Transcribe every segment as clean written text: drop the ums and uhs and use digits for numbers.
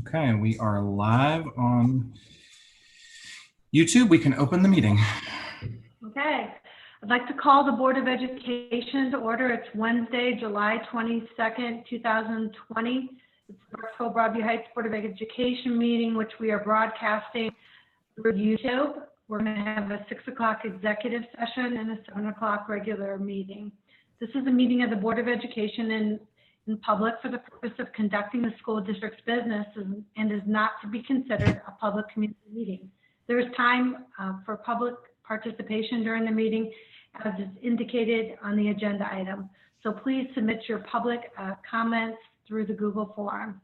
Okay, we are live on YouTube. We can open the meeting. Okay, I'd like to call the Board of Education to order. It's Wednesday, July 22nd, 2020. It's the Brooksville Broadview Heights Board of Education meeting, which we are broadcasting through YouTube. We're going to have a 6 o'clock executive session and a 7 o'clock regular meeting. This is a meeting of the Board of Education in public for the purpose of conducting the school district's business and is not to be considered a public community meeting. There is time for public participation during the meeting as is indicated on the agenda item. So please submit your public comments through the Google form.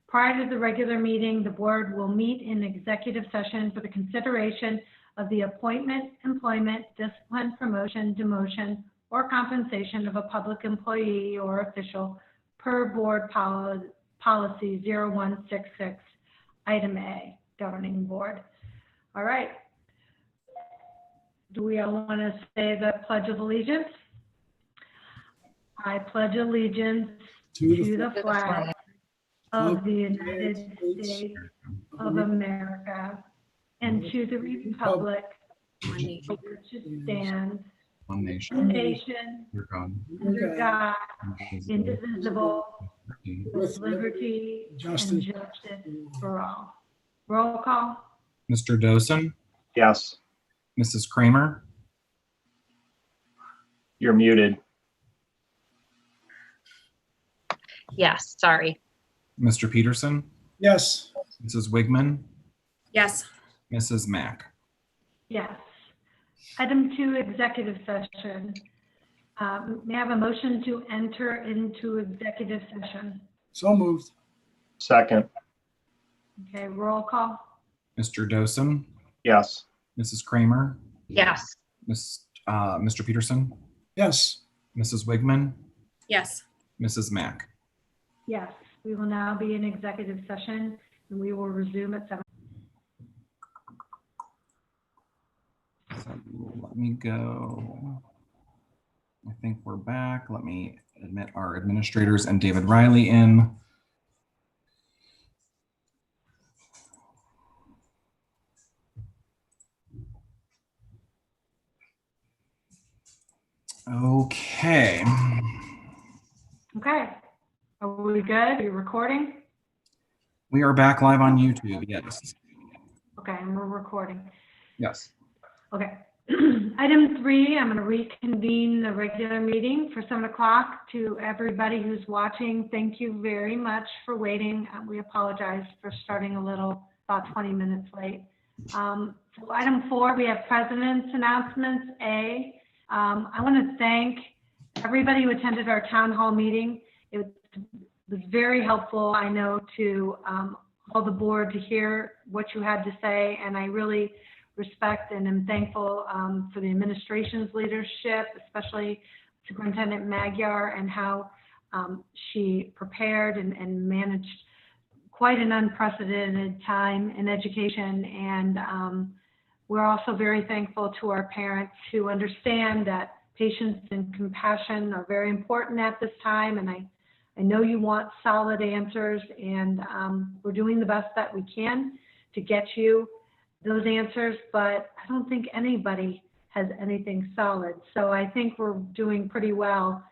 Prior to the regular meeting, the board will meet in executive session for the consideration of the appointment, employment, discipline, promotion, demotion, or compensation of a public employee or official per board policy 0166, item A, governing board. All right. Do we all want to say the Pledge of Allegiance? I pledge allegiance to the flag of the United States of America and to the republic for which it stands, One nation, one nation, under God, indivisible, with liberty and justice for all. Roll call. Mr. Dosen, Yes, Mrs. Kramer, you're muted. Yes, sorry. Mr. Peterson, Yes. Mrs. Wigman, Yes. Mrs. Mack. Yes. Item 2, executive session. May I have a motion to enter into executive session? So moved. Second, Okay, roll call. Mr. Dosen, yes. Mrs. Kramer, Yes. Mr. Peterson, Yes. Mrs. Wigman, Yes. Mrs. Mack. Yes, we will now be in executive session and we will resume at 7. So let me go. I think we're back. Let me admit our administrators and David Riley in. Okay. Okay, are we good? Are you recording? We are back live on YouTube. Yes. Okay, and we're recording. Yes. Okay. Item 3, I'm going to reconvene the regular meeting for 7 o'clock. To everybody who's watching, thank you very much for waiting. We apologize for starting a little, about 20 minutes late. So item 4, we have president's announcements. I want to thank everybody who attended our town hall meeting. It was very helpful, I know, to all the board to hear what you had to say, and I really respect and am thankful for the administration's leadership, especially Superintendent Magyar, and how she prepared and managed quite an unprecedented time in education. And we're also very thankful to our parents who understand that patience and compassion are very important at this time. And I know you want solid answers, and we're doing the best that we can to get you those answers, but I don't think anybody has anything solid. So I think we're doing pretty well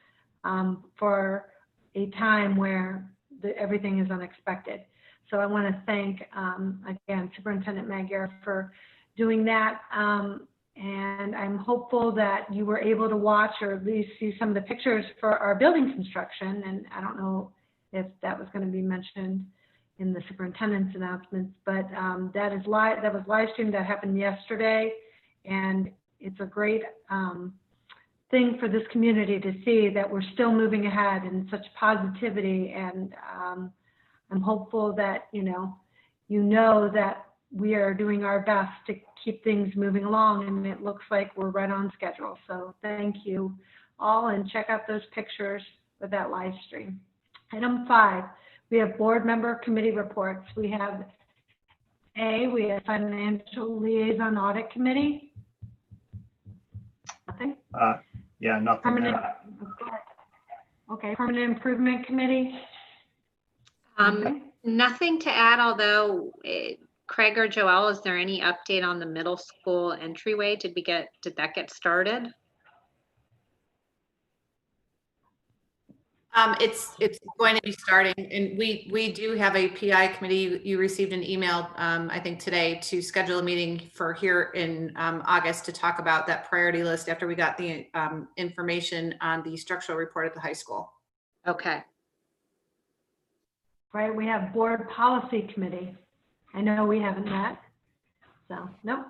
for a time where everything is unexpected. So I want to thank, again, Superintendent Magyar for doing that. And I'm hopeful that you were able to watch or at least see some of the pictures for our building construction. And I don't know if that was going to be mentioned in the superintendent's announcements, but that was live streamed. That happened yesterday, and it's a great thing for this community to see that we're still moving ahead in such positivity. And I'm hopeful that you know that we are doing our best to keep things moving along, and it looks like we're right on schedule. So thank you all, and check out those pictures with that live stream. Item 5. We have board member committee reports. We have Financial Liaison Audit Committee. Nothing? Yeah, nothing. Permanent. Okay, Permanent Improvement Committee. Um, Nothing to add, although Craig or Joelle, is there any update on the middle school entryway? Did that get started? It's going to be starting, and we do have a PI committee. You received an email, I think today, to schedule a meeting for here in August to talk about that priority list after we got the information on the structural report at the high school. Okay. Right, we have board policy committee. I know we haven't met, so nope.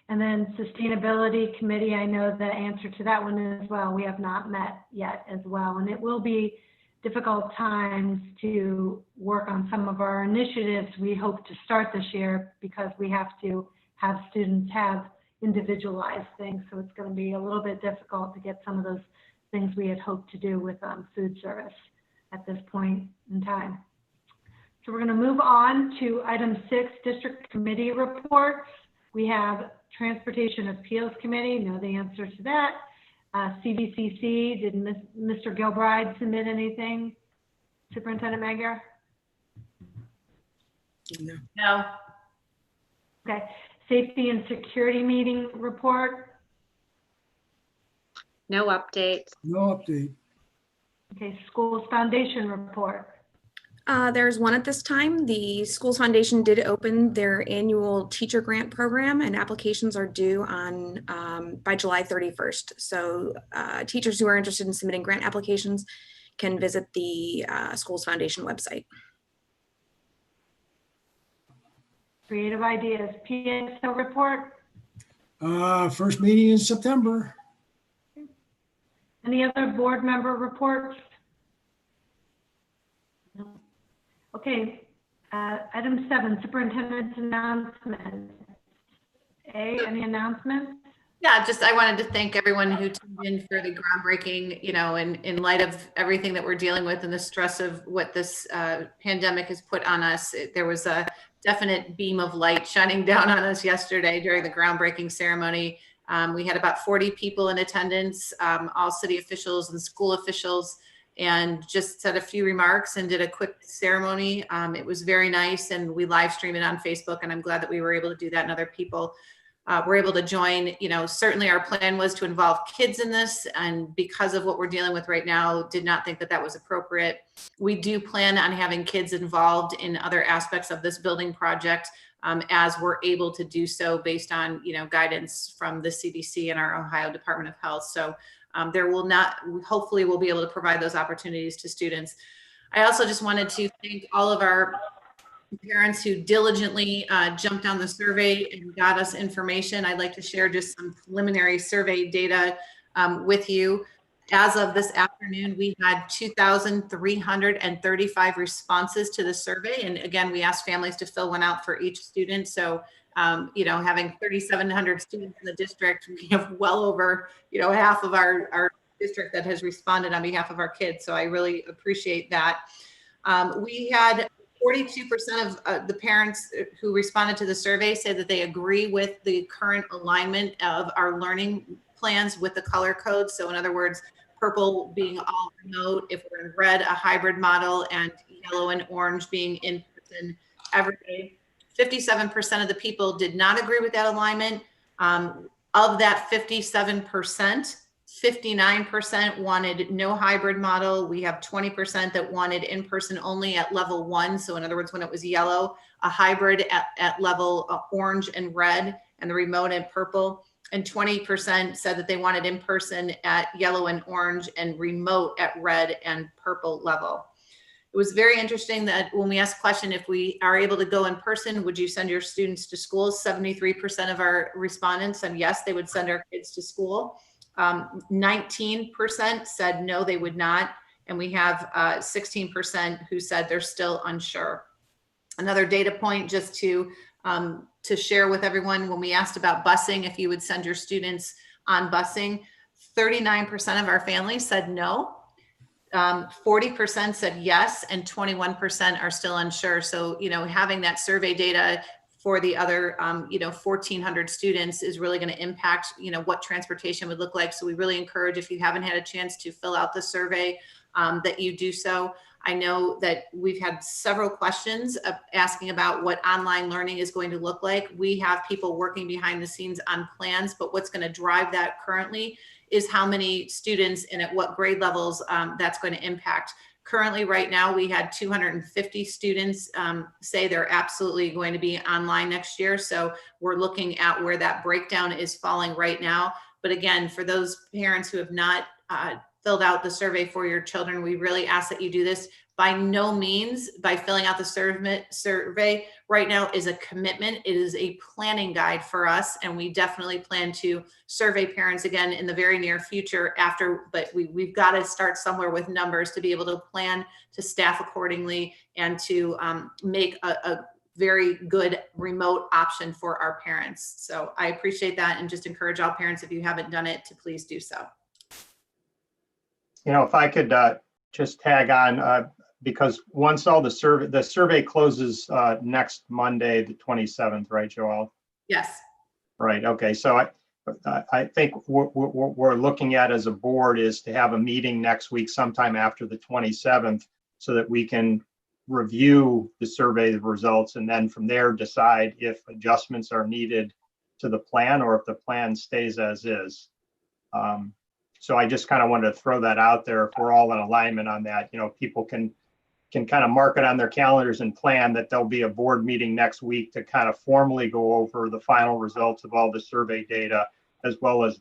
And then sustainability committee, I know the answer to that one as well. We have not met yet as well. And it will be difficult times to work on some of our initiatives we hope to start this year, because we have to have students have individualized things. So it's going to be a little bit difficult to get some of those things we had hoped to do with food service at this point in time. So we're going to move on to item 6, district committee reports. We have Transportation Appeals Committee, know the answer to that. CVCC, did Mr. Gilbride submit anything? Superintendent Magyar? No. Okay. Safety and Security Meeting report. No updates. No update. Okay. Schools Foundation report. There's one at this time. The Schools Foundation did open their annual teacher grant program, and applications are due on by July 31st. So teachers who are interested in submitting grant applications can visit the Schools Foundation website. Creative Ideas PSO report. First meeting in September. Any other board member reports? No. Okay, item 7, superintendent's announcements. Any announcements? Yeah, just I wanted to thank everyone who tuned in for the groundbreaking, in light of everything that we're dealing with and the stress of what this pandemic has put on us. There was a definite beam of light shining down on us yesterday during the groundbreaking ceremony. We had about 40 people in attendance, all city officials and school officials, and just said a few remarks and did a quick ceremony. It was very nice, and we live streamed it on Facebook, and I'm glad that we were able to do that, and other people were able to join. Certainly our plan was to involve kids in this, and because of what we're dealing with right now, did not think that that was appropriate. We do plan on having kids involved in other aspects of this building project as we're able to do so based on, guidance from the CDC and our Ohio Department of Health. So there will not, hopefully we'll be able to provide those opportunities to students. I also just wanted to thank all of our parents who diligently jumped on the survey and got us information. I'd like to share just some preliminary survey data with you. As of this afternoon, we had 2,335 responses to the survey. And again, we asked families to fill one out for each student. So having 3,700 students in the district, we have well over, half of our district that has responded on behalf of our kids. So I really appreciate that. We had 42% of the parents who responded to the survey say that they agree with the current alignment of our learning plans with the color code. So in other words, purple being all remote, if we're in red, a hybrid model, and yellow and orange being in person every day. 57% of the people did not agree with that alignment. Of that 57%, 59% wanted no hybrid model. We have 20% that wanted in-person only at level 1. So in other words, when it was yellow, a hybrid at level orange and red, and the remote and purple. And 20% said that they wanted in-person at yellow and orange and remote at red and purple level. It was very interesting that when we asked the question, if we are able to go in person, would you send your students to school? 73% of our respondents said yes, they would send our kids to school. 19% said no, they would not. And we have 16% who said they're still unsure. Another data point just to share with everyone, when we asked about busing, if you would send your students on busing, 39% of our families said no. 40% said yes, and 21% are still unsure. So, having that survey data for the other, 1,400 students is really going to impact, what transportation would look like. So we really encourage, if you haven't had a chance to fill out the survey, that you do so. I know that we've had several questions asking about what online learning is going to look like. We have people working behind the scenes on plans, but what's going to drive that currently is how many students and at what grade levels that's going to impact. Currently, right now, we had 250 students say they're absolutely going to be online next year. So we're looking at where that breakdown is falling right now. But again, for those parents who have not filled out the survey for your children, we really ask that you do this. By no means, by filling out the survey right now is a commitment. It is a planning guide for us, and we definitely plan to survey parents again in the very near future after, but we've got to start somewhere with numbers to be able to plan to staff accordingly and to make a very good remote option for our parents. So I appreciate that, and just encourage all parents, if you haven't done it, to please do so. You know, if I could just tag on, because once all the survey closes next Monday, the 27th, right, Joelle? Yes. Right. Okay. So I think what we're looking at as a board is to have a meeting next week, sometime after the 27th, so that we can review the survey results and then from there decide if adjustments are needed to the plan or if the plan stays as is. So I just kind of wanted to throw that out there. If we're all in alignment on that, you know, people can kind of mark it on their calendars and plan that there'll be a board meeting next week to kind of formally go over the final results of all the survey data, as well as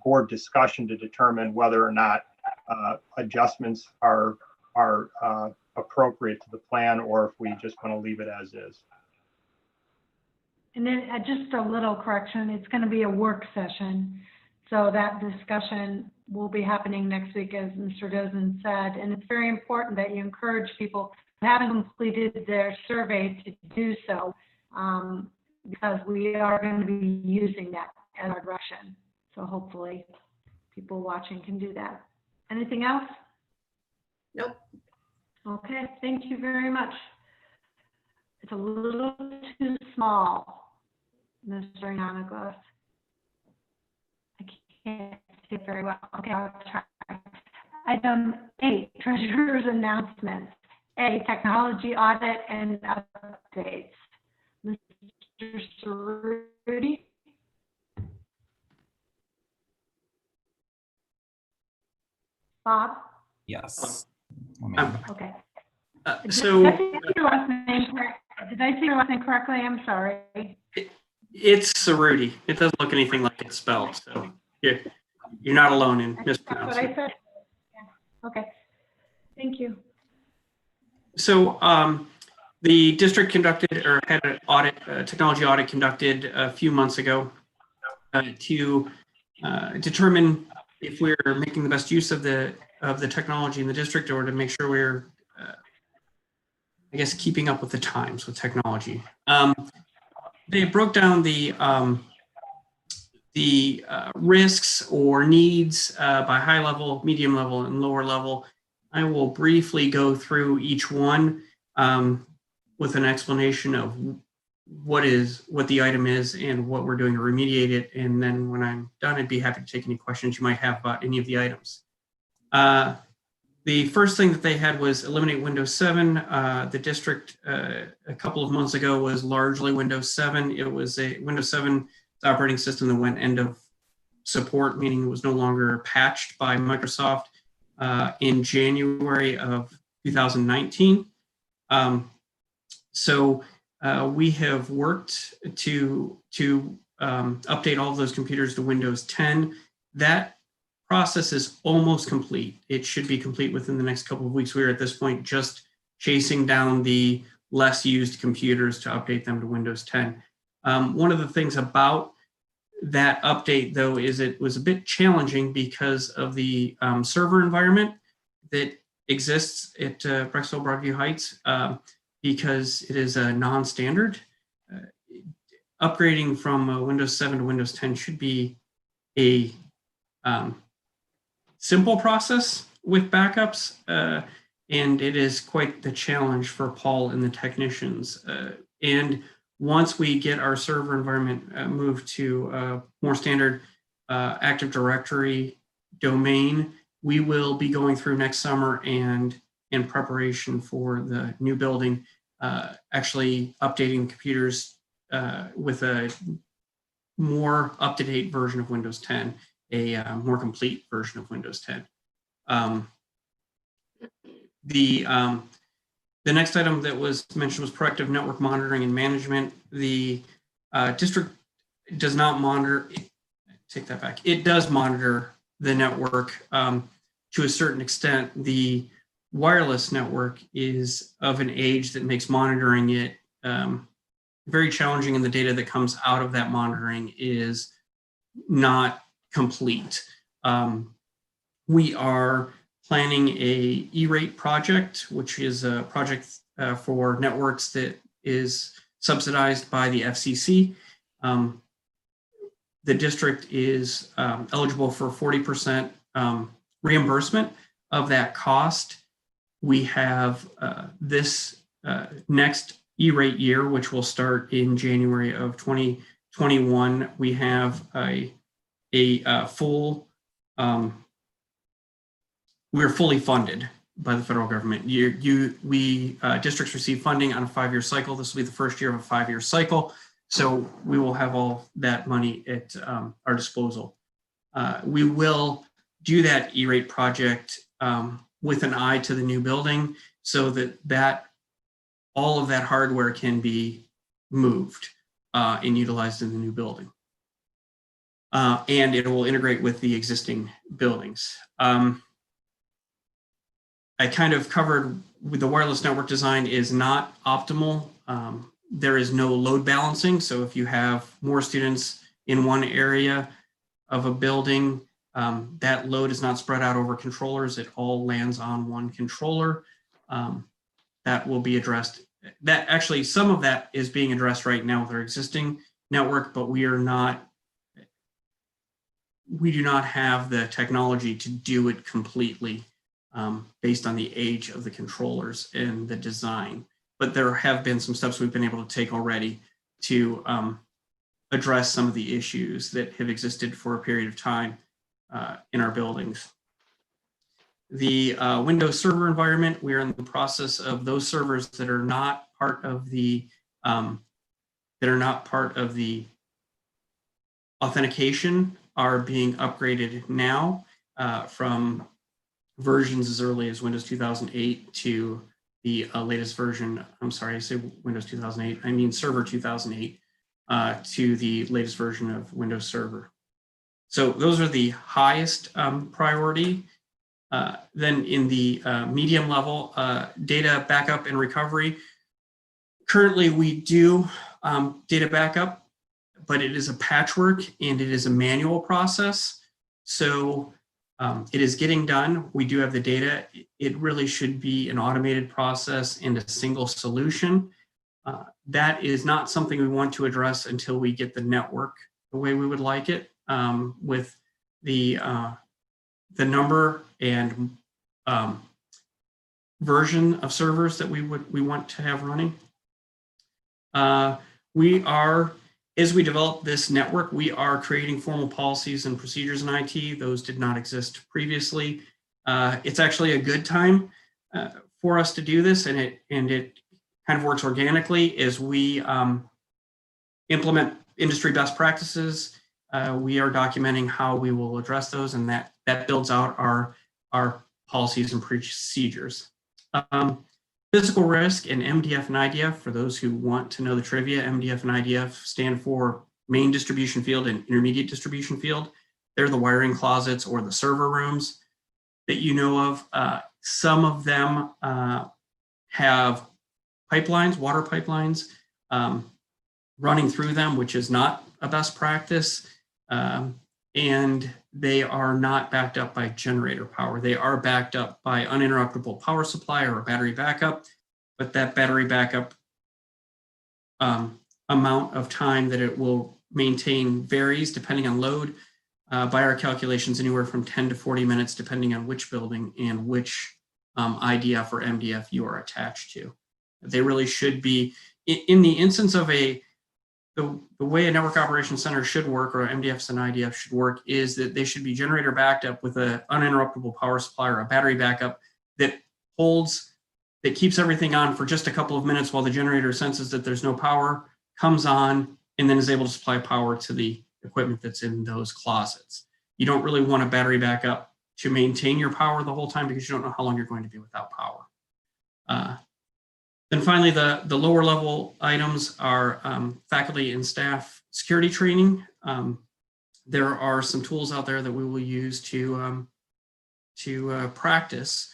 board discussion to determine whether or not adjustments are appropriate to the plan, or if we just want to leave it as is. And then just a little correction, it's going to be a work session. So that discussion will be happening next week, as Mr. Dozen said, and it's very important that you encourage people who haven't completed their survey to do so, because we are going to be using that as our direction. So hopefully people watching can do that. Anything else? Nope. Okay, thank you very much. It's a little too small, Mr. Yanagos. I can't see it very well. Okay, I'll try. Item 8, Treasurer's Announcements. A, Technology Audit and Updates. Mr. Cerruti? Bob? Yes. Okay. So Did I say your last name correctly? I'm sorry. it's Cerruti. It doesn't look anything like it's spelled. So you're not alone in That's what mispronouncing. I said. Yeah. Okay. Thank you. So the district conducted or had an audit, technology audit conducted a few months ago to determine if we're making the best use of the technology in the district, or to make sure we're, I guess, keeping up with the times with technology. They broke down the risks or needs by high level, medium level, and lower level. I will briefly go through each one with an explanation of what the item is and what we're doing to remediate it. And then when I'm done, I'd be happy to take any questions you might have about any of the items. The first thing that they had was eliminate Windows 7. The district a couple of months ago was largely Windows 7. It was a Windows 7 operating system that went end of support, meaning it was no longer patched by Microsoft in January of 2019. So we have worked to update all of those computers to Windows 10. That process is almost complete. It should be complete within the next couple of weeks. We're at this point just chasing down the less used computers to update them to Windows 10. One of the things about that update, though, is it was a bit challenging because of the server environment that exists at Brexville Broadview Heights, because it is a non-standard. Upgrading from Windows 7 to Windows 10 should be a simple process with backups, and it is quite the challenge for Paul and the technicians. And once we get our server environment moved to more standard Active Directory domain, we will be going through next summer and in preparation for the new building, actually updating computers with a more up-to-date version of Windows 10, a more complete version of Windows 10. The next item that was mentioned was proactive network monitoring and management. The district does not monitor, take that back, it does monitor the network to a certain extent. The wireless network is of an age that makes monitoring it very challenging, and the data that comes out of that monitoring is not complete. We are planning a E-rate project, which is a project for networks that is subsidized by the FCC. The district is eligible for 40% reimbursement of that cost. We have this next E-rate year, which will start in January of 2021. We have a full, we're fully funded by the federal government. Districts receive funding on a 5-year cycle. This will be the first year of a 5-year cycle. So we will have all that money at our disposal. We will do that E-rate project with an eye to the new building so that all of that hardware can be moved and utilized in the new building. And it will integrate with the existing buildings. I kind of covered with the wireless network design is not optimal. There is no load balancing. So if you have more students in one area of a building, that load is not spread out over controllers. It all lands on one controller. That will be addressed. That actually, some of that is being addressed right now with our existing network, but we do not have the technology to do it completely based on the age of the controllers and the design. But there have been some steps we've been able to take already to address some of the issues that have existed for a period of time in our buildings. The Windows Server environment, we're in the process of those servers that are not part of the authentication are being upgraded now from versions as early as Windows 2008 to the latest version. I'm sorry, I say Windows 2008. I mean Server 2008 to the latest version of Windows Server. So those are the highest priority. Then in the medium level, data backup and recovery. Currently we do data backup, but it is a patchwork and it is a manual process. So it is getting done. We do have the data. It really should be an automated process and a single solution. That is not something we want to address until we get the network the way we would like it, with the number and version of servers that we want to have running. We are, as we develop this network, we are creating formal policies and procedures in IT. Those did not exist previously. It's actually a good time for us to do this, and it kind of works organically as we implement industry best practices. We are documenting how we will address those, and that builds out our policies and procedures. Physical risk and MDF and IDF, for those who want to know the trivia, MDF and IDF stand for main distribution field and intermediate distribution field. They're the wiring closets or the server rooms that you know of. Some of them have pipelines, water pipelines running through them, which is not a best practice. And they are not backed up by generator power. They are backed up by uninterruptible power supply or a battery backup, but that battery backup amount of time that it will maintain varies depending on load. By our calculations, anywhere from 10 to 40 minutes, depending on which building and which IDF or MDF you are attached to. They really should be, in the instance of a the way a network operations center should work, or MDFs and IDF should work, is that they should be generator backed up with an uninterruptible power supply or a battery backup that keeps everything on for just a couple of minutes while the generator senses that there's no power, comes on, and then is able to supply power to the equipment that's in those closets. You don't really want a battery backup to maintain your power the whole time because you don't know how long you're going to be without power. Then finally, the lower level items are faculty and staff security training. There are some tools out there that we will use to practice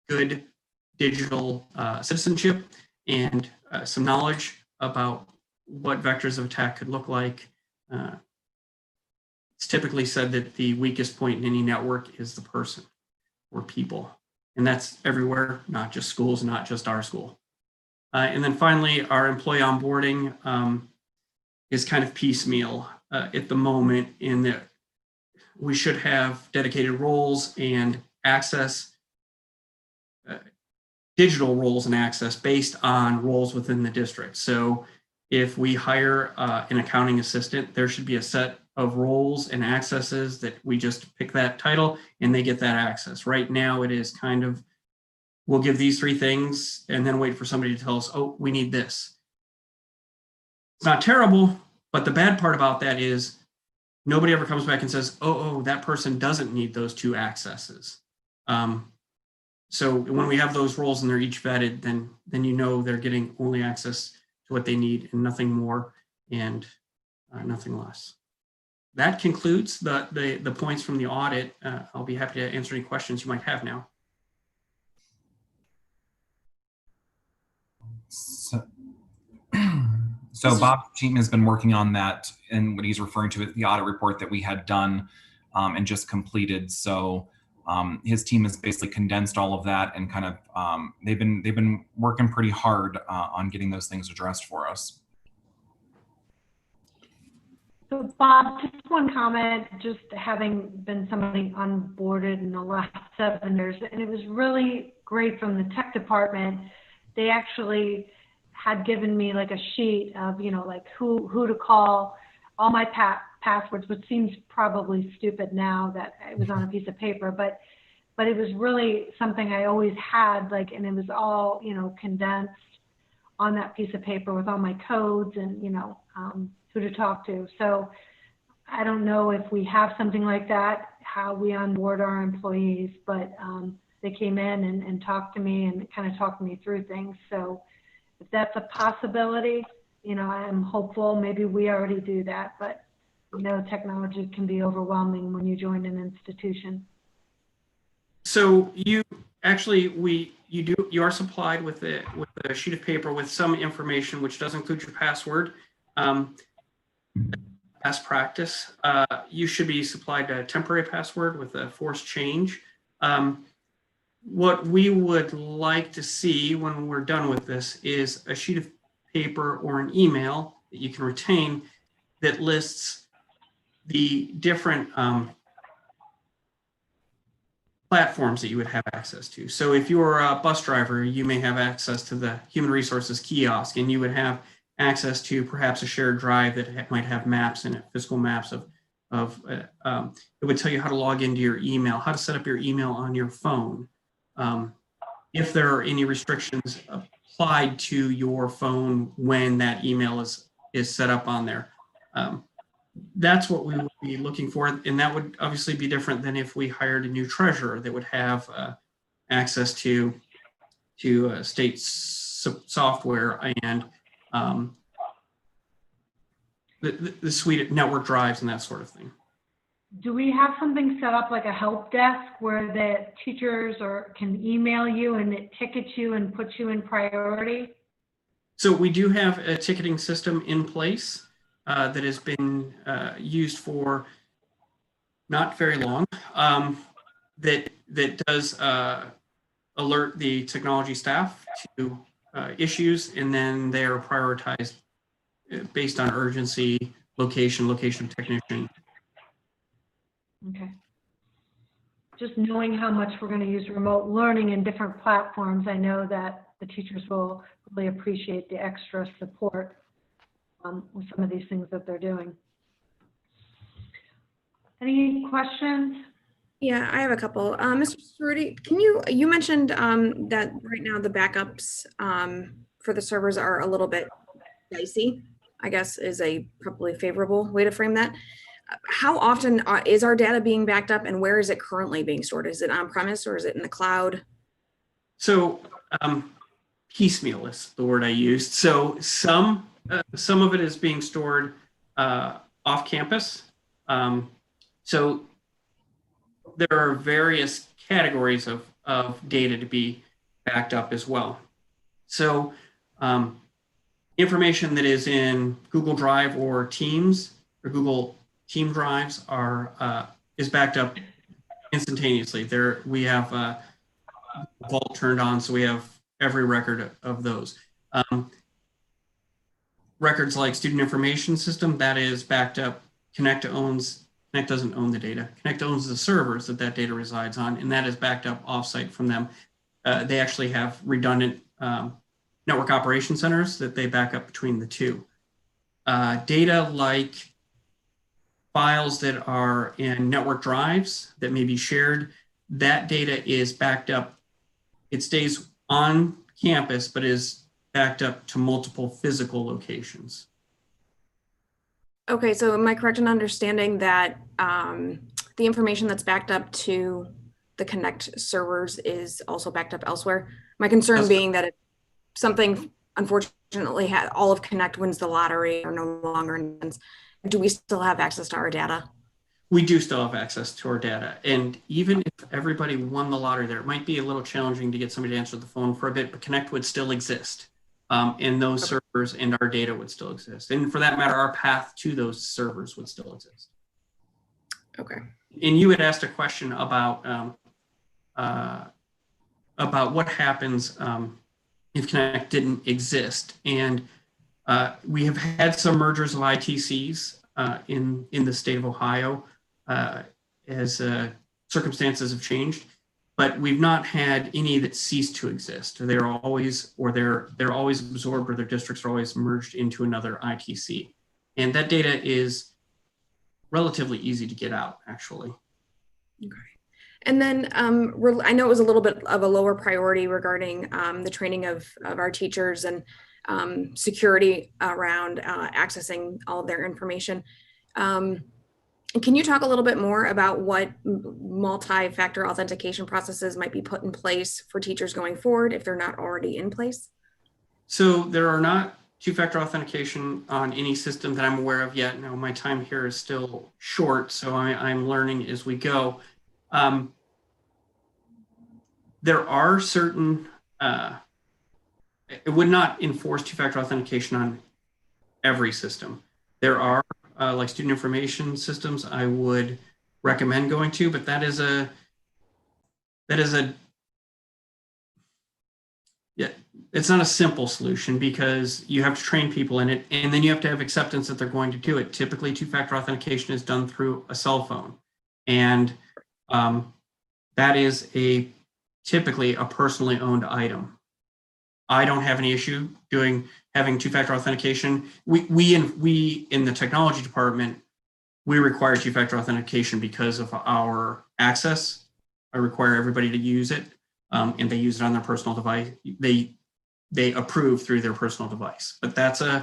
good digital citizenship and some knowledge about what vectors of attack could look like. It's typically said that the weakest point in any network is the person or people. And that's everywhere, not just schools, not just our school. And then finally, our employee onboarding is kind of piecemeal at the moment, in that we should have dedicated roles and access, digital roles and access based on roles within the district. So if we hire an accounting assistant, there should be a set of roles and accesses that we just pick that title and they get that access. Right now it is kind of, we'll give these 3 things and then wait for somebody to tell us, oh, we need this. It's not terrible, but the bad part about that is nobody ever comes back and says, oh, that person doesn't need those 2 accesses. So when we have those roles and they're each vetted, then you know they're getting only access to what they need and nothing more and nothing less. That concludes the points from the audit. I'll be happy to answer any questions you might have now. So Bob's team has been working on that, and what he's referring to is the audit report that we had done and just completed. So his team has basically condensed all of that and kind of they've been working pretty hard on getting those things addressed for us. So Bob, just one comment, just having been somebody onboarded in the last 7 years, and it was really great from the tech department. They actually had given me like a sheet of, like who to call, all my passwords, which seems probably stupid now that it was on a piece of paper, but it was really something I always had, like, and it was all, condensed on that piece of paper with all my codes and, who to talk to. So I don't know if we have something like that, how we onboard our employees, but they came in and talked to me and kind of talked me through things. So if that's a possibility, I'm hopeful. Maybe we already do that, but technology can be overwhelming when you join an institution. So you are supplied with a sheet of paper with some information, which does include your password. As practice, you should be supplied a temporary password with a forced change. What we would like to see when we're done with this is a sheet of paper or an email that you can retain that lists the different platforms that you would have access to. So if you're a bus driver, you may have access to the human resources kiosk, and you would have access to perhaps a shared drive that might have maps in it, fiscal maps it would tell you how to log into your email, how to set up your email on your phone. If there are any restrictions applied to your phone when that email is set up on there. That's what we would be looking for. And that would obviously be different than if we hired a new treasurer that would have access to state software and the suite of network drives and that sort of thing. Do we have something set up like a help desk where the teachers can email you and it tickets you and puts you in priority? So we do have a ticketing system in place that has been used for not very long, that does alert the technology staff to issues, and then they are prioritized based on urgency, location of technician. Okay. Just knowing how much we're going to use remote learning in different platforms, I know that the teachers will really appreciate the extra support. with some of these things that they're doing. Any questions? Yeah, I have a couple. Mr. Cerruti, you mentioned that right now the backups for the servers are a little bit dicey, I guess is a probably favorable way to frame that. How often is our data being backed up, and where is it currently being stored? Is it on premise or is it in the cloud? So piecemeal is the word I used. So some of it is being stored off campus. So there are various categories of data to be backed up as well. So information that is in Google Drive or Teams or Google Team drives is backed up instantaneously. We have Vault turned on, so we have every record of those. Records like student information system, that is backed up. Connect doesn't own the data. Connect owns the servers that data resides on, and that is backed up offsite from them. They actually have redundant network operation centers that they back up between the two. Data like files that are in network drives that may be shared, that data is backed up. It stays on campus, but is backed up to multiple physical locations. Okay, so am I correct in understanding that the information that's backed up to the Connect servers is also backed up elsewhere? My concern being that if something unfortunately all of Connect wins the lottery or no longer wins, do we still have access to our data? We do still have access to our data. And even if everybody won the lottery there, it might be a little challenging to get somebody to answer the phone for a bit, but Connect would still exist. And those servers and our data would still exist. And for that matter, our path to those servers would still exist. Okay. And you had asked a question about what happens if Connect didn't exist. And we have had some mergers of ITCs in the state of Ohio as circumstances have changed, but we've not had any that cease to exist. They're always absorbed, or their districts are always merged into another ITC. And that data is relatively easy to get out, actually. Okay. And then I know it was a little bit of a lower priority regarding the training of our teachers and security around accessing all of their information. Can you talk a little bit more about what multi-factor authentication processes might be put in place for teachers going forward if they're not already in place? So there are not two-factor authentication on any system that I'm aware of yet. Now, my time here is still short, so I'm learning as we go. There are certain, it would not enforce two-factor authentication on every system. There are like student information systems I would recommend going to, but that is a it's not a simple solution because you have to train people in it, and then you have to have acceptance that they're going to do it. Typically, two-factor authentication is done through a cell phone, and that is typically a personally owned item. I don't have any issue having two-factor authentication. We in the technology department, we require two-factor authentication because of our access. I require everybody to use it, and they use it on their personal device. They approve through their personal device. But that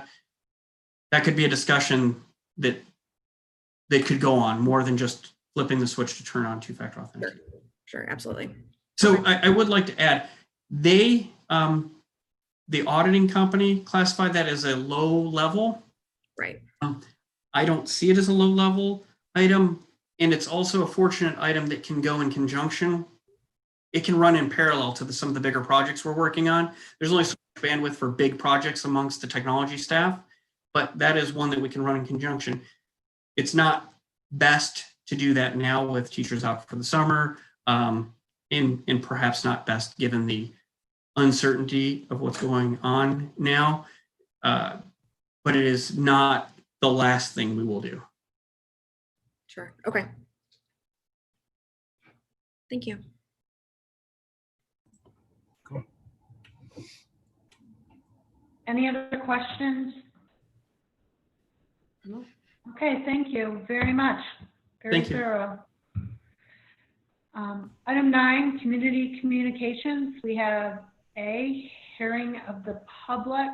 could be a discussion that could go on more than just flipping the switch to turn on two-factor authentication. Sure, absolutely. So okay. I would like to add, the auditing company classified that as a low level. Right. I don't see it as a low level item. And it's also a fortunate item that can go in conjunction. It can run in parallel to some of the bigger projects we're working on. There's only so much bandwidth for big projects amongst the technology staff, but that is one that we can run in conjunction. It's not best to do that now with teachers out for the summer, and perhaps not best given the uncertainty of what's going on now, but it is not the last thing we will do. Sure. Okay. Thank you. Cool. Any other questions? Okay, thank you very much. Very Thank you. thorough. Item 9, community communications. We have a hearing of the public.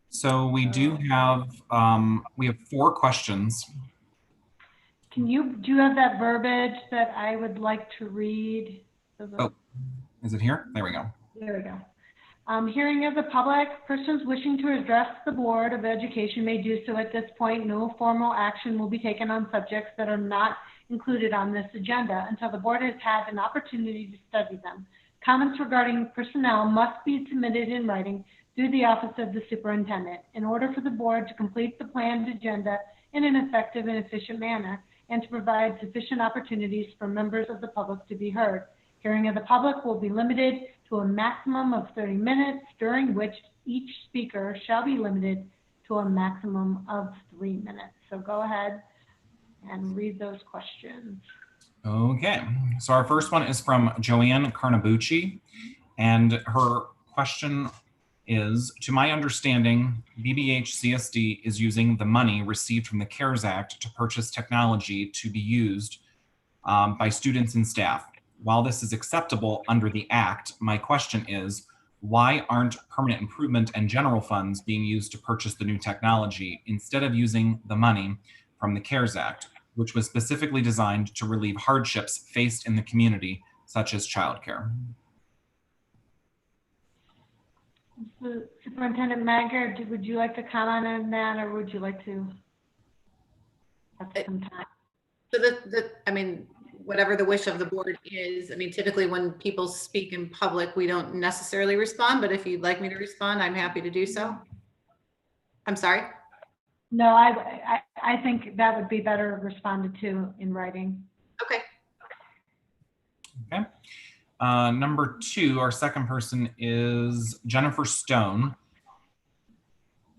So we do have, we have 4 questions. Do you have that verbiage that I would like to read? Oh, is it here? There we go. There we go. Hearing of the public, persons wishing to address the Board of Education may do so at this point. No formal action will be taken on subjects that are not included on this agenda until the board has had an opportunity to study them. Comments regarding personnel must be submitted in writing through the office of the superintendent in order for the board to complete the planned agenda in an effective and efficient manner and to provide sufficient opportunities for members of the public to be heard. Hearing of the public will be limited to a maximum of 30 minutes, during which each speaker shall be limited to a maximum of 3 minutes. So go ahead and read those questions. Okay, so our first one is from Joanne Carnabucci, and her question is, to my understanding, BBHCSD is using the money received from the CARES Act to purchase technology to be used by students and staff. While this is acceptable under the Act, my question is, why aren't permanent improvement and general funds being used to purchase the new technology instead of using the money from the CARES Act, which was specifically designed to relieve hardships faced in the community, such as childcare? Superintendent Mager, would you like to comment on that, or would you like to have some time? So I mean, whatever the wish of the board is, I mean, typically when people speak in public, we don't necessarily respond, but if you'd like me to respond, I'm happy to do so. I'm sorry? No, I think that would be better responded to in writing. Okay. Okay. Number 2, our second person is Jennifer Stone.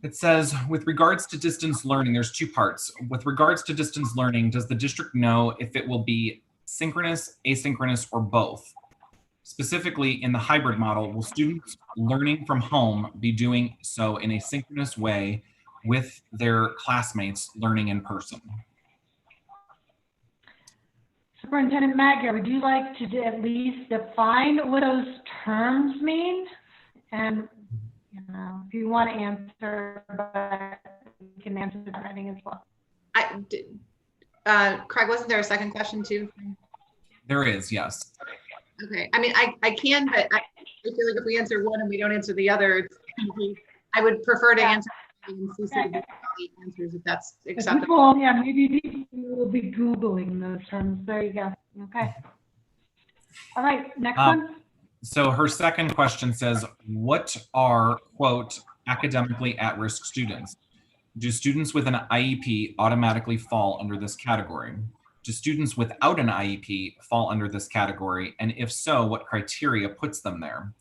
It says, with regards to distance learning, there's 2 parts. With regards to distance learning, does the district know if it will be synchronous, asynchronous, or both? Specifically, in the hybrid model, will students learning from home be doing so in a synchronous way with their classmates learning in person? Superintendent Mager, would you like to at least define what those terms mean? And if you want to answer, but you can answer the writing as well. Craig, wasn't there a second question too? There is, yes. Okay, I mean, I can, but I feel like if we answer one and we don't answer the other, I would prefer to answer and see some of the answers if that's acceptable. People, yeah, maybe people will be Googling those terms. There you go. Okay. All right, next one. So her second question says, what are, quote, academically at-risk students? Do students with an IEP automatically fall under this category? Do students without an IEP fall under this category? And if so, what criteria puts them there?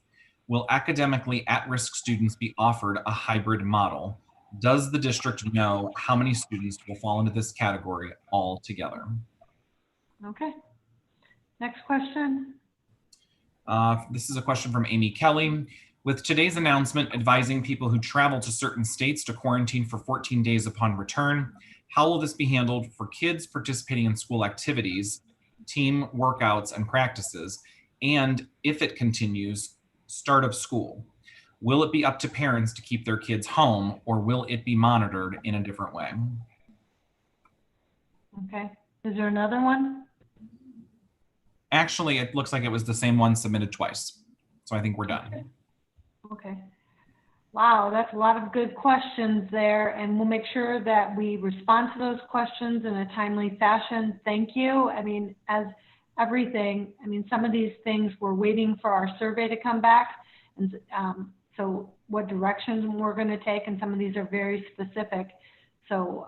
Will academically at-risk students be offered a hybrid model? Does the district know how many students will fall into this category altogether? Okay. Next question. This is a question from Amy Kelly. With today's announcement advising people who travel to certain states to quarantine for 14 days upon return, how will this be handled for kids participating in school activities, team workouts and practices, and if it continues, start of school? Will it be up to parents to keep their kids home, or will it be monitored in a different way? Okay. Is there another one? Actually, it looks like it was the same one submitted twice. So I think we're done. Okay. Wow, that's a lot of good questions there, and we'll make sure that we respond to those questions in a timely fashion. Thank you. I mean, as everything, I mean, some of these things we're waiting for our survey to come back, and so what directions we're going to take, and some of these are very specific. So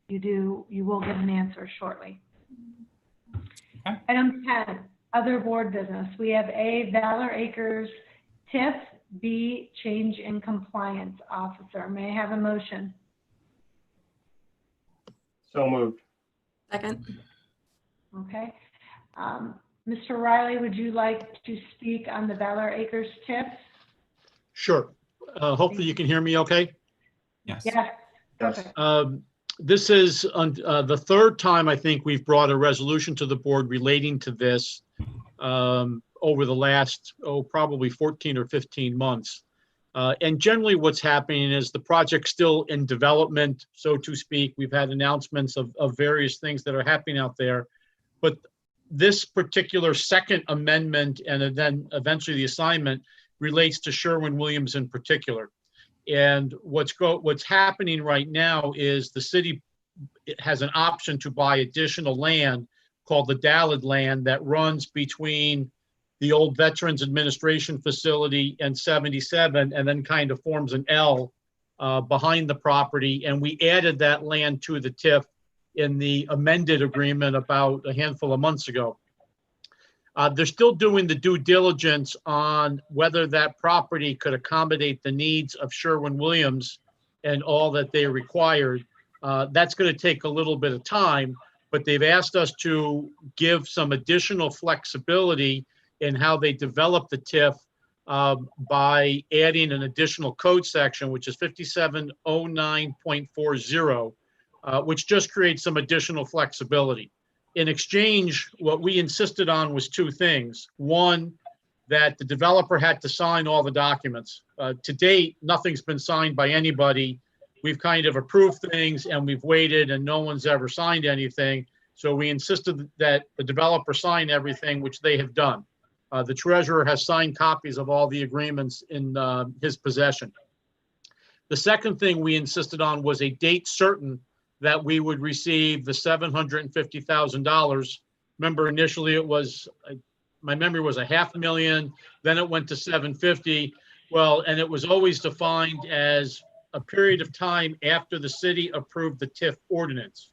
you will get an answer shortly. Okay. Item 10, other board business. We have A, Valor Acres TIF, B, Change in Compliance Officer. May I have a motion? So moved. Second. Okay. Mr. Riley, would you like to speak on the Valor Acres TIF? Sure. Hopefully you can hear me okay. Yes. Yes. Yes. Okay. This is the third time I think we've brought a resolution to the board relating to this over the last, probably 14 or 15 months. And generally what's happening is the project's still in development, so to speak. We've had announcements of various things that are happening out there. But this particular second amendment and then eventually the assignment relates to Sherwin-Williams in particular. And what's happening right now is the city has an option to buy additional land called the Dallid land that runs between the old Veterans Administration facility and 77, and then kind of forms an L behind the property. And we added that land to the TIF in the amended agreement about a handful of months ago. They're still doing the due diligence on whether that property could accommodate the needs of Sherwin-Williams and all that they required. That's going to take a little bit of time, but they've asked us to give some additional flexibility in how they develop the TIF by adding an additional code section, which is 5709.40, which just creates some additional flexibility. In exchange, what we insisted on was two things. One, that the developer had to sign all the documents. To date, nothing's been signed by anybody. We've kind of approved things and we've waited and no one's ever signed anything. So we insisted that the developer sign everything, which they have done. The treasurer has signed copies of all the agreements in his possession. The second thing we insisted on was a date certain that we would receive the $750,000. Remember, initially it was, my memory was $500,000, then it went to 750. Well, and it was always defined as a period of time after the city approved the TIF ordinance.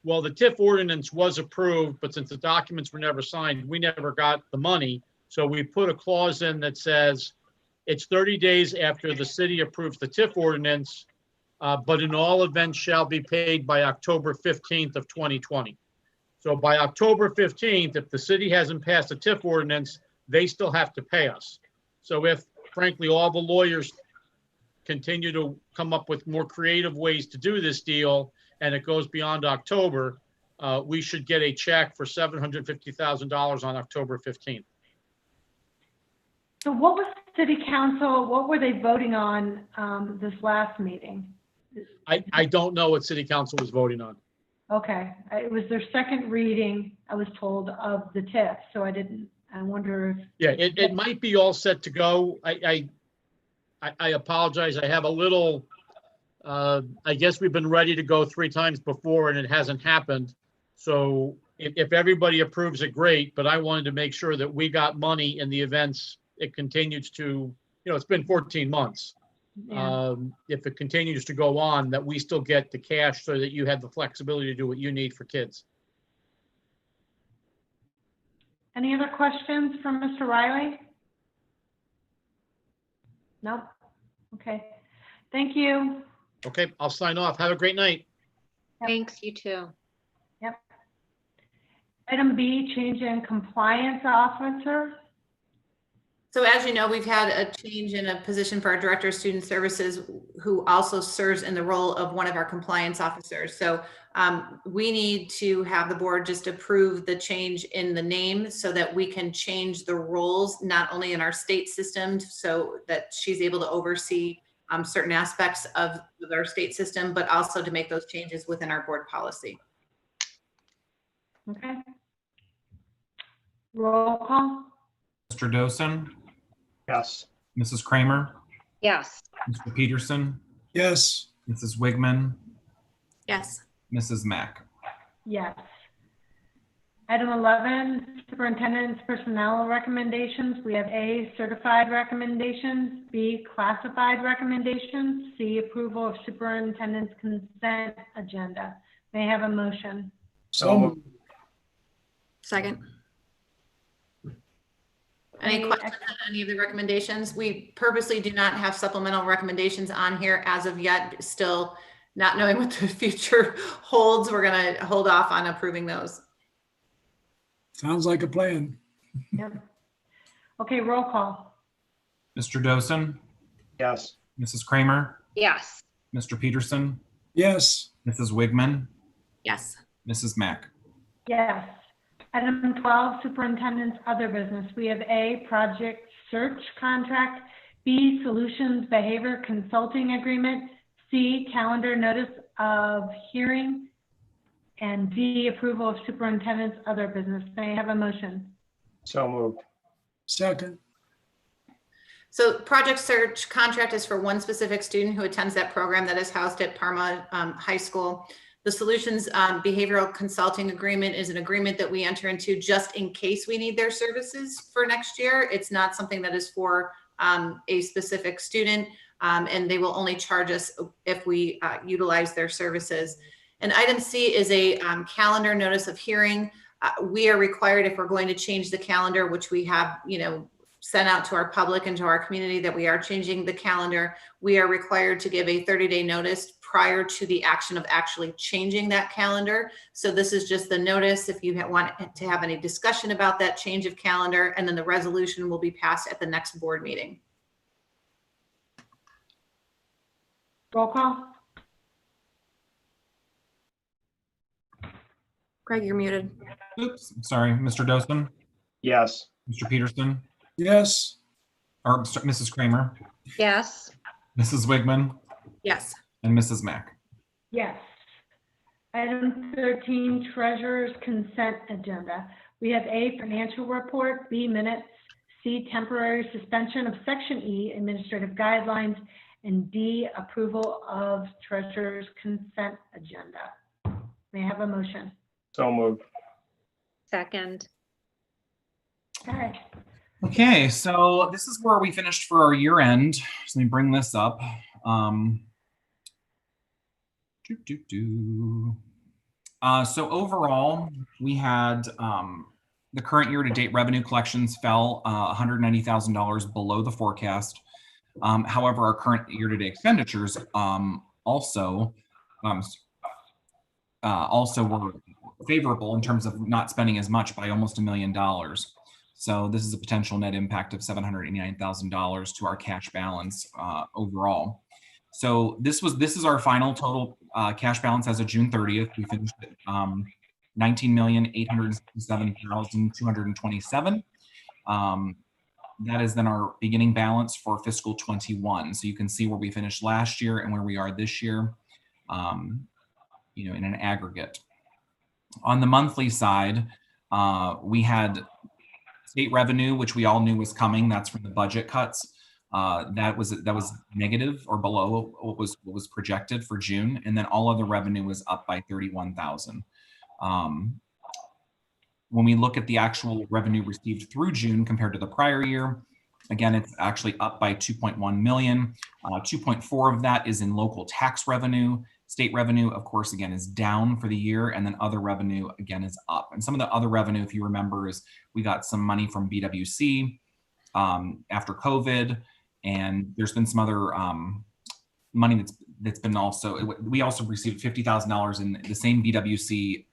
Well, the TIF ordinance was approved, but since the documents were never signed, we never got the money. So we put a clause in that says it's 30 days after the city approves the TIF ordinance, but in all events shall be paid by October 15th of 2020. So by October 15th, if the city hasn't passed a TIF ordinance, they still have to pay us. So if, frankly, all the lawyers continue to come up with more creative ways to do this deal, and it goes beyond October, we should get a check for $750,000 on October 15th. So what was city council, what were they voting on this last meeting? I don't know what city council was voting on. Okay, it was their second reading, I was told, of the TIF, so I wonder if. Yeah, it might be all set to go. I apologize. I have a little, I guess we've been ready to go 3 times before and it hasn't happened. So if everybody approves it, great, but I wanted to make sure that we got money in the events it continues to, it's been 14 months. Yeah. If it continues to go on, that we still get the cash so that you have the flexibility to do what you need for kids. Any other questions from Mr. Riley? No? Okay. Thank you. Okay, I'll sign off. Have a great night. Yep. Thanks, you too. Yep. Item B, change in compliance officer. So as you know, we've had a change in a position for our Director of Student Services, who also serves in the role of one of our compliance officers. So we need to have the board just approve the change in the name so that we can change the roles, not only in our state system, so that she's able to oversee certain aspects of our state system, but also to make those changes within our board policy. Okay. Roll call. Mr. Dosen, Yes. Mrs. Kramer, Yes. Mr. Peterson, Yes. Mrs. Wigman, Yes. Mrs. Mack. Yes. Item 11, superintendent's personnel recommendations. We have A, certified recommendations, B, classified recommendations, C, approval of superintendent's consent agenda. May I have a motion? So moved. Second. Any questions on any of the recommendations? We purposely do not have supplemental recommendations on here as of yet, still not knowing what the future holds. We're going to hold off on approving those. Sounds like a plan. Yep. Okay, roll call. Mr. Dosen, Yes. Mrs. Kramer, Yes. Mr. Peterson, Yes. Mrs. Wigman, Yes. Mrs. Mack. Yes. Item 12, Superintendent's other business. We have A, project search contract, B, solutions behavior consulting agreement, C, calendar notice of hearing, and D, approval of superintendent's other business. May I have a motion? So moved. Second. So project search contract is for one specific student who attends that program that is housed at Parma High School. The solutions behavioral consulting agreement is an agreement that we enter into just in case we need their services for next year. It's not something that is for a specific student, and they will only charge us if we utilize their services. And item C is a calendar notice of hearing. We are required, if we're going to change the calendar, which we have, sent out to our public and to our community that we are changing the calendar, we are required to give a 30-day notice prior to the action of actually changing that calendar. So this is just the notice if you want to have any discussion about that change of calendar, and then the resolution will be passed at the next board meeting. Roll call? Greg, you're muted. Oops, sorry, Mr. Dosen, Yes. Mr. Peterson, Yes. or Mrs. Kramer, Yes. Mrs. Wigman, Yes. and Mrs. Mack. Yes. Item 13, treasurer's consent agenda. We have A, financial report, B, minutes, C, temporary suspension of section E, administrative guidelines, and D, approval of treasurer's consent agenda. May I have a motion? So moved. Second. Okay. Okay, so this is where we finished for our year end. So let me bring this up. So overall, we had the current year-to-date revenue collections fell $190,000 below the forecast. However, our current year-to-date expenditures also were favorable in terms of not spending as much by almost $1 million. So this is a potential net impact of $789,000 to our cash balance overall. So this is our final total cash balance as of June 30th. We finished at $19,867,227. That is then our beginning balance for fiscal 21. So you can see where we finished last year and where we are this year, in an aggregate. On the monthly side, we had state revenue, which we all knew was coming. That's from the budget cuts. That was negative or below what was projected for June, and then all other revenue was up by $31,000. When we look at the actual revenue received through June compared to the prior year, again, it's actually up by 2.1 million. 2.4 of that is in local tax revenue. State revenue, of course, again, is down for the year, and then other revenue, again, is up. And some of the other revenue, if you remember, is we got some money from BWC after COVID, and there's been some other money that's been also, we also received $50,000 in the same BWC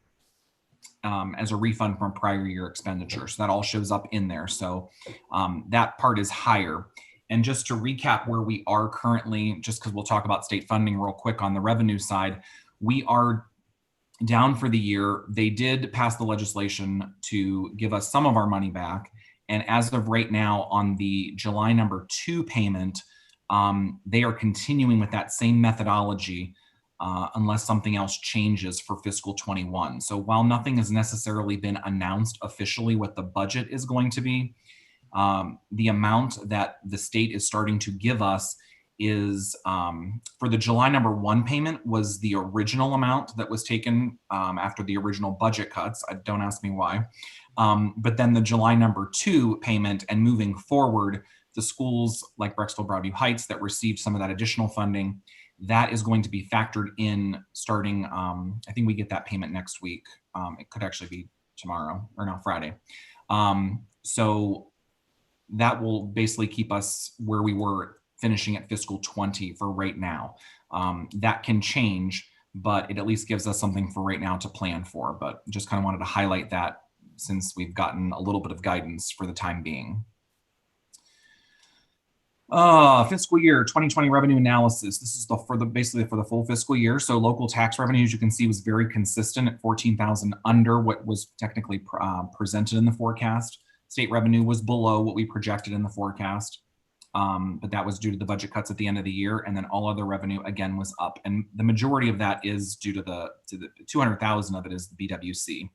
as a refund from prior year expenditure. So that all shows up in there. So that part is higher. And just to recap where we are currently, just because we'll talk about state funding real quick on the revenue side, we are down for the year. They did pass the legislation to give us some of our money back. And as of right now on the July number 2 payment, they are continuing with that same methodology unless something else changes for fiscal 21. So while nothing has necessarily been announced officially what the budget is going to be, the amount that the state is starting to give us is for the July number 1 payment was the original amount that was taken after the original budget cuts. Don't ask me why. But then the July number 2 payment and moving forward, the schools like Brecksville Broadview Heights that received some of that additional funding, that is going to be factored in starting, I think we get that payment next week. It could actually be tomorrow or no, Friday. So that will basically keep us where we were finishing at fiscal 20 for right now. That can change, but it at least gives us something for right now to plan for. But just kind of wanted to highlight that since we've gotten a little bit of guidance for the time being. Fiscal year 2020 revenue analysis. This is basically for the full fiscal year. So local tax revenue, as you can see, was very consistent at 14,000 under what was technically presented in the forecast. State revenue was below what we projected in the forecast, but that was due to the budget cuts at the end of the year. And then all other revenue again was up, and the majority of that is due to the 200,000 of it is the BWC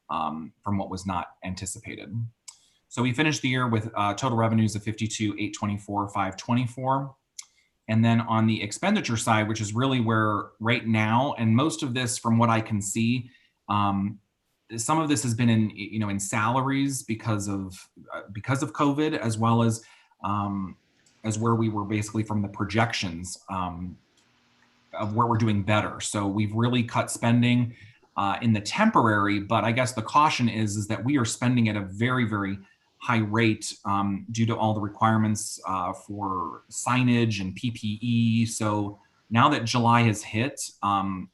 from what was not anticipated. So we finished the year with total revenues of 52,824,524. And then on the expenditure side, which is really where right now, and most of this from what I can see, some of this has been in salaries because of COVID, as well as where we were basically from the projections of where we're doing better. So we've really cut spending in the temporary, but I guess the caution is that we are spending at a very, very high rate due to all the requirements for signage and PPE. So now that July has hit, I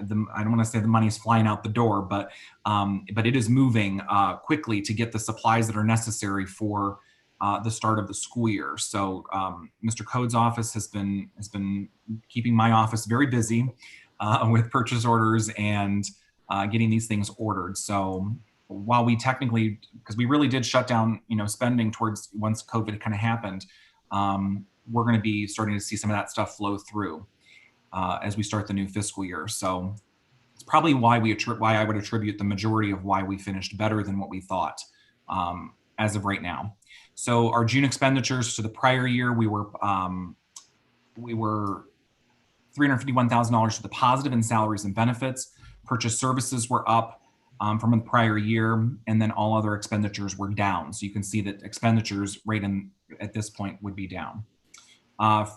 don't want to say the money is flying out the door, but it is moving quickly to get the supplies that are necessary for the start of the school year. So Mr. Code's office has been keeping my office very busy with purchase orders and getting these things ordered. So while we technically, because we really did shut down, spending towards once COVID kind of happened, we're going to be starting to see some of that stuff flow through as we start the new fiscal year. So it's probably why I would attribute the majority of why we finished better than what we thought as of right now. So our June expenditures to the prior year, we were $351,000 to the positive in salaries and benefits. Purchase services were up from the prior year, and then all other expenditures were down. So you can see that expenditures at this point would be down.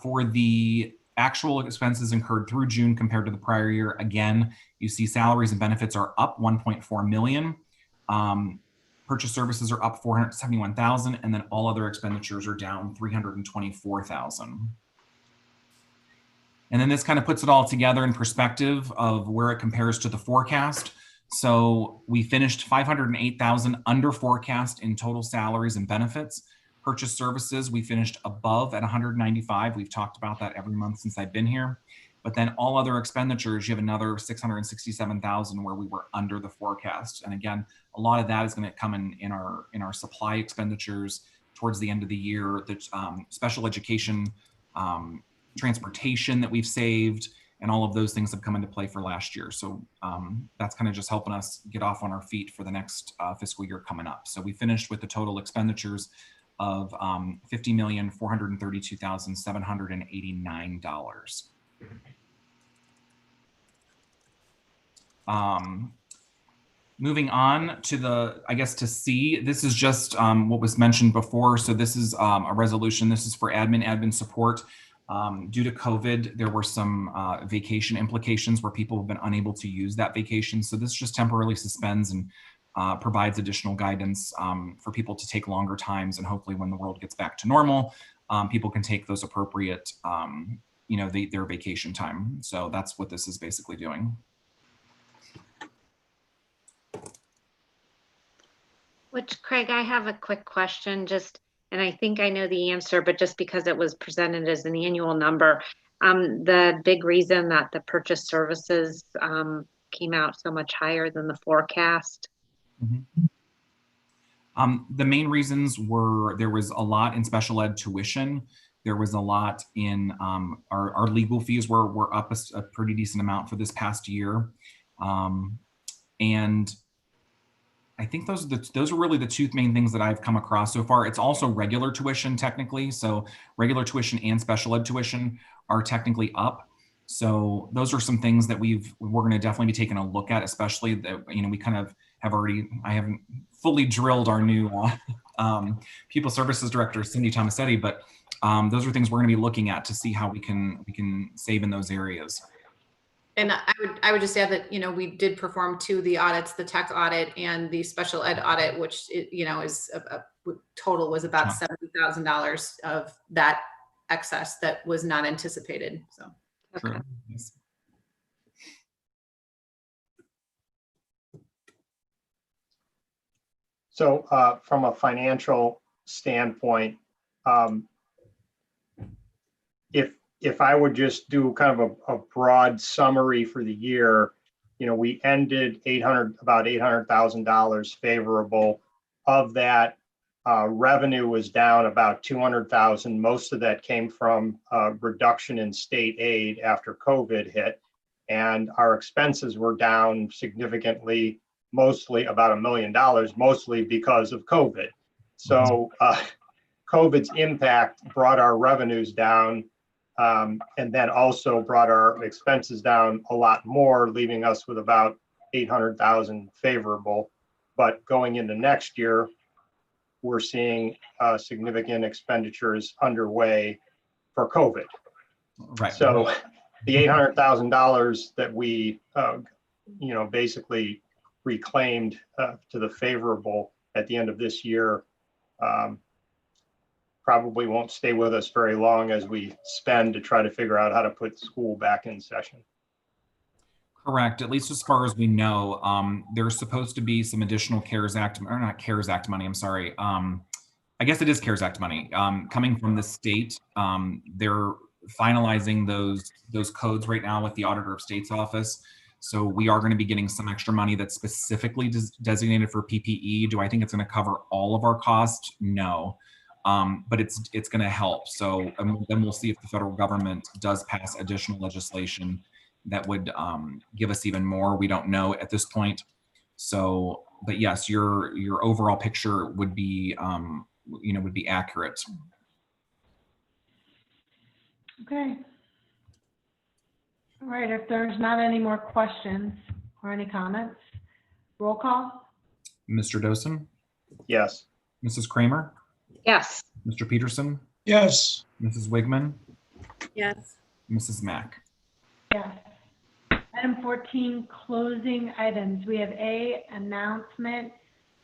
For the actual expenses incurred through June compared to the prior year, again, you see salaries and benefits are up 1.4 million. Purchase services are up 471,000, and then all other expenditures are down 324,000. And then this kind of puts it all together in perspective of where it compares to the forecast. So we finished 508,000 under forecast in total salaries and benefits. Purchase services, we finished above at 195. We've talked about that every month since I've been here. But then all other expenditures, you have another 667,000 where we were under the forecast. And again, a lot of that is going to come in our supply expenditures towards the end of the year. The special education, transportation that we've saved, and all of those things have come into play for last year. So that's kind of just helping us get off on our feet for the next fiscal year coming up. So we finished with the total expenditures of $50,432,789. Moving on to to C, this is just what was mentioned before. So this is a resolution. This is for admin support. Due to COVID, there were some vacation implications where people have been unable to use that vacation. So this just temporarily suspends and provides additional guidance for people to take longer times. And hopefully when the world gets back to normal, people can take those appropriate, their vacation time. So that's what this is basically doing. Which, Craig, I have a quick question, and I think I know the answer, but just because it was presented as an annual number, the big reason that the purchase services came out so much higher than the forecast. Mm-hmm. The main reasons were there was a lot in special ed tuition. There was a lot in our legal fees were up a pretty decent amount for this past year. And I think those are really the two main things that I've come across so far. It's also regular tuition technically. So regular tuition and special ed tuition are technically up. So those are some things that we're going to definitely be taking a look at, especially that, we kind of have I haven't fully drilled our new Pupil Services Director, Cindy Tomasetti, but those are things we're going to be looking at to see how we can save in those areas. And I would just add that, we did perform the audits, the tech audit and the special ed audit, which, is total was about $70,000 of that excess that was not anticipated. So. Okay. Yes. So from a financial standpoint, if I would just do kind of a broad summary for the year, we ended about $800,000 favorable. Of that, revenue was down about 200,000. Most of that came from reduction in state aid after COVID hit. And our expenses were down significantly, mostly about $1 million, mostly because of COVID. So COVID's impact brought our revenues down, and then also brought our expenses down a lot more, leaving us with about 800,000 favorable. But going into next year, we're seeing significant expenditures underway for COVID. Right. So the $800,000 that we, basically reclaimed to the favorable at the end of this year probably won't stay with us very long as we spend to try to figure out how to put school back in session. Correct. At least as far as we know, there's supposed to be some additional CARES Act, or not CARES Act money, I'm sorry. I guess it is CARES Act money coming from the state. They're finalizing those codes right now with the Auditor of State's office. So we are going to be getting some extra money that's specifically designated for PPE. Do I think it's going to cover all of our costs? No. But it's going to help. So then we'll see if the federal government does pass additional legislation that would give us even more. We don't know at this point. So, but yes, your overall picture would be would be accurate. Okay. All right, if there's not any more questions or any comments, roll call. Mr. Dosen? Yes. Mrs. Kramer? Yes. Mr. Peterson? yes, Mrs. Wigman? Yes. Mrs. Mack? Yes. Item 14, closing items. We have A, announcement,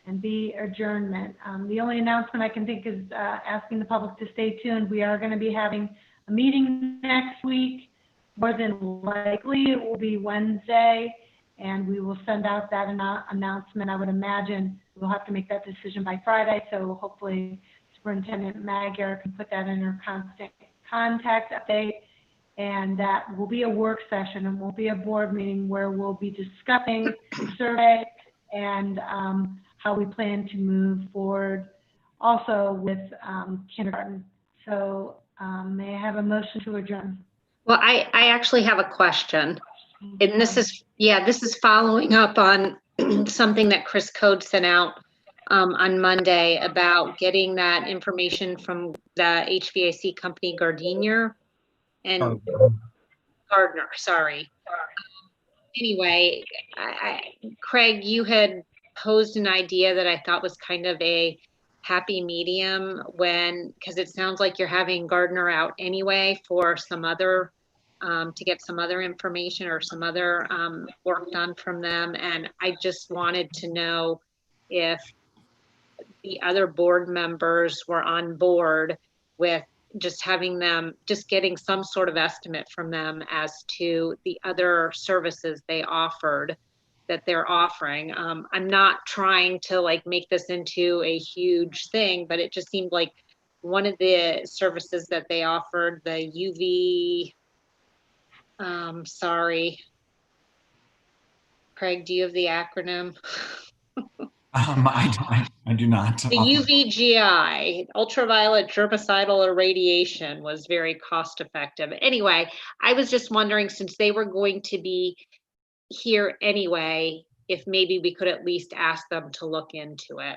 and B, adjournment. The only announcement I can think is asking the public to stay tuned. We are going to be having a meeting next week. More than likely, it will be Wednesday, and we will send out that announcement. I would imagine we'll have to make that decision by Friday, so hopefully Superintendent Magyar can put that in her constant contact update. And that will be a work session and will be a board meeting where we'll be discussing the survey and how we plan to move forward also with kindergarten. So may I have a motion to adjourn? Well, I actually have a question. And this is following up on something that Chris Code sent out on Monday about getting that information from the HVAC company Gardiner and Gardner, sorry. Anyway, Craig, you had posed an idea that I thought was kind of a happy medium because it sounds like you're having Gardner out anyway for some other, to get some other information or some other work done from them. And I just wanted to know if the other board members were on board with just getting some sort of estimate from them as to the other services they offered that they're offering. I'm not trying to make this into a huge thing, but it just seemed like one of the services that they offered, the UV, sorry, Craig, do you have the acronym? I do not. The UVGI, ultraviolet germicidal irradiation, was very cost effective. Anyway, I was just wondering, since they were going to be here anyway, if maybe we could at least ask them to look into it.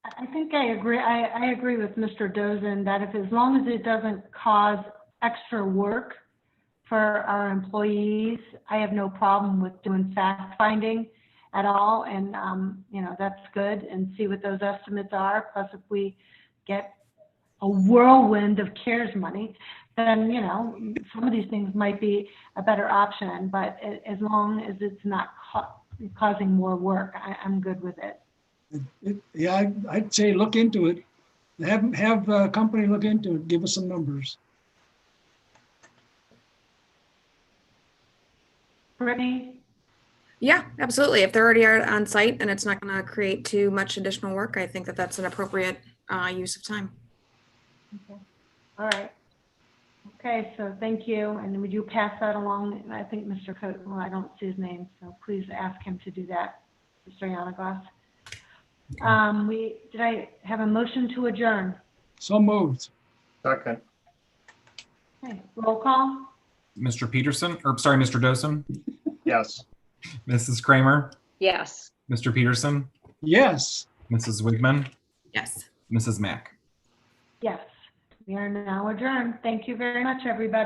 I think I agree. I agree with Mr. Dosen that as long as it doesn't cause extra work for our employees, I have no problem with doing fact finding at all. And, that's good, and see what those estimates are. Plus, if we get a whirlwind of CARES money, then, some of these things might be a better option. But as long as it's not causing more work, I'm good with it. Yeah, I'd say look into it. Have a company look into it. Give us some numbers. Brittany? Yeah, absolutely. If they're already on site and it's not going to create too much additional work, I think that that's an appropriate use of time. Okay. All right. Okay, so thank you. And would you pass that along? I think Mr. Coat, well, I don't see his name, so please ask him to do that, Mr. Yanagos. Did I have a motion to adjourn? So moved. Second. Okay, roll call? Mr. Peterson, or sorry, Mr. Dosen, Yes. Mrs. Kramer, Yes. Mr. Peterson, Yes. Mrs. Wigman, Yes. Mrs. Mack. Yes. We are now adjourned. Thank you very much, everybody.